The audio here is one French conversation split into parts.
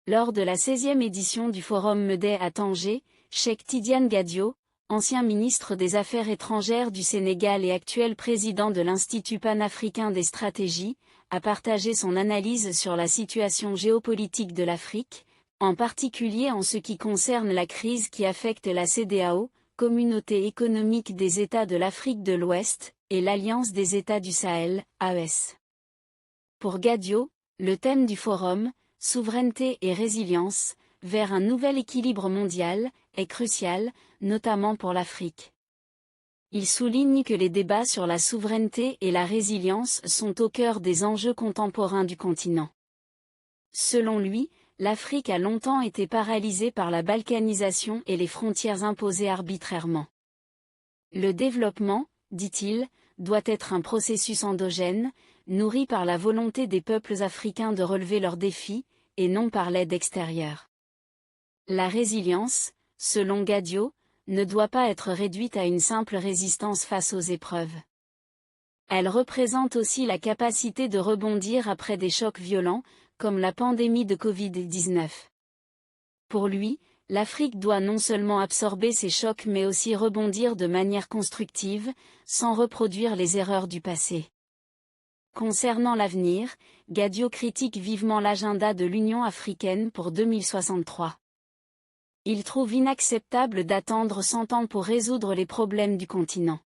Lors de la 16e édition du Forum MEDEI à Tanger, Cheikh Tidiane Gadio, ancien ministre des Affaires étrangères du Sénégal et actuel président de l'Institut panafricain des stratégies, a partagé son analyse sur la situation géopolitique de l'Afrique, en particulier en ce qui concerne la crise qui affecte la CEDEAO, Communauté économique des États de l'Afrique de l'Ouest, et l'Alliance des États du Sahel, AES. Pour Gadio, le thème du forum, souveraineté et résilience, vers un nouvel équilibre mondial, est crucial, notamment pour l'Afrique. Il souligne que les débats sur la souveraineté et la résilience sont au cœur des enjeux contemporains du continent. Selon lui, l'Afrique a longtemps été paralysée par la balkanisation et les frontières imposées arbitrairement. Le développement, dit-il, doit être un processus endogène, nourri par la volonté des peuples africains de relever leurs défis, et non par l'aide extérieure. La résilience, selon Gadio, ne doit pas être réduite à une simple résistance face aux épreuves. Elle représente aussi la capacité de rebondir après des chocs violents, comme la pandémie de Covid-19. Pour lui, l'Afrique doit non seulement absorber ces chocs mais aussi rebondir de manière constructive, sans reproduire les erreurs du passé. Concernant l'avenir, Gadio critique vivement l'agenda de l'Union africaine pour 2063. Il trouve inacceptable d'attendre 100 ans pour résoudre les problèmes du continent.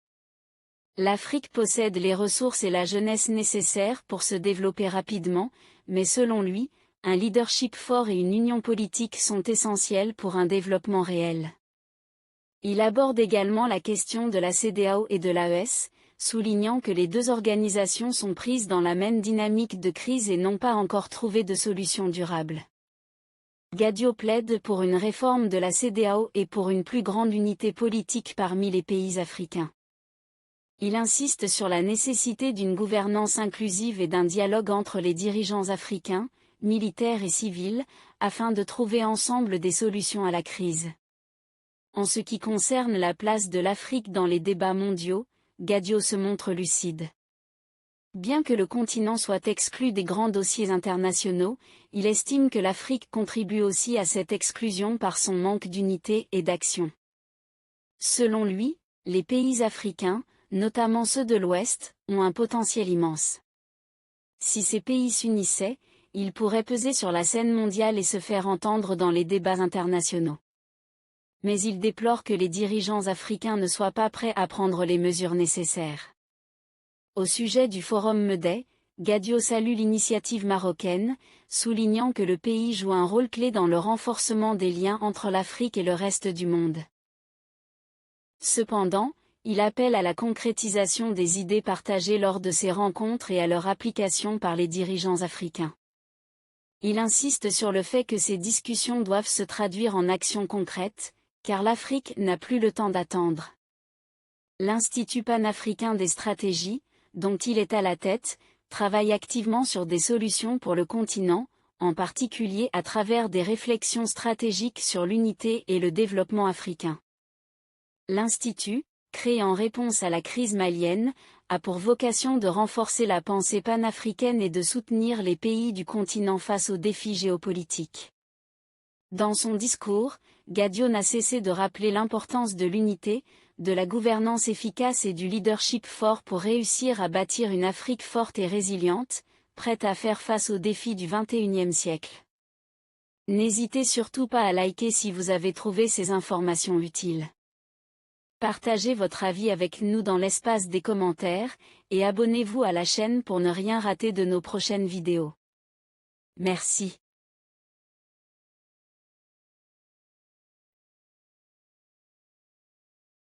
L'Afrique possède les ressources et la jeunesse nécessaires pour se développer rapidement, mais selon lui, un leadership fort et une union politique sont essentiels pour un développement réel. Il aborde également la question de la CEDEAO et de l'AES, soulignant que les deux organisations sont prises dans la même dynamique de crise et n'ont pas encore trouvé de solution durable. Gadio plaide pour une réforme de la CEDEAO et pour une plus grande unité politique parmi les pays africains. Il insiste sur la nécessité d'une gouvernance inclusive et d'un dialogue entre les dirigeants africains, militaires et civils, afin de trouver ensemble des solutions à la crise. En ce qui concerne la place de l'Afrique dans les débats mondiaux, Gadio se montre lucide. Bien que le continent soit exclu des grands dossiers internationaux, il estime que l'Afrique contribue aussi à cette exclusion par son manque d'unité et d'action. Selon lui, les pays africains, notamment ceux de l'Ouest, ont un potentiel immense. Si ces pays s'unissaient, ils pourraient peser sur la scène mondiale et se faire entendre dans les débats internationaux. Mais il déplore que les dirigeants africains ne soient pas prêts à prendre les mesures nécessaires. Au sujet du Forum MEDEI, Gadio salue l'initiative marocaine, soulignant que le pays joue un rôle clé dans le renforcement des liens entre l'Afrique et le reste du monde. Cependant, il appelle à la concrétisation des idées partagées lors de ces rencontres et à leur application par les dirigeants africains. Il insiste sur le fait que ces discussions doivent se traduire en actions concrètes, car l'Afrique n'a plus le temps d'attendre. L'Institut panafricain des stratégies, dont il est à la tête, travaille activement sur des solutions pour le continent, en particulier à travers des réflexions stratégiques sur l'unité et le développement africain. L'Institut, créé en réponse à la crise malienne, a pour vocation de renforcer la pensée panafricaine et de soutenir les pays du continent face aux défis géopolitiques. Dans son discours, Gadio n'a cessé de rappeler l'importance de l'unité, de la gouvernance efficace et du leadership fort pour réussir à bâtir une Afrique forte et résiliente, prête à faire face aux défis du XXIe siècle. N'hésitez surtout pas à liker si vous avez trouvé ces informations utiles. Partagez votre avis avec nous dans l'espace des commentaires, et abonnez-vous à la chaîne pour ne rien rater de nos prochaines vidéos. Merci.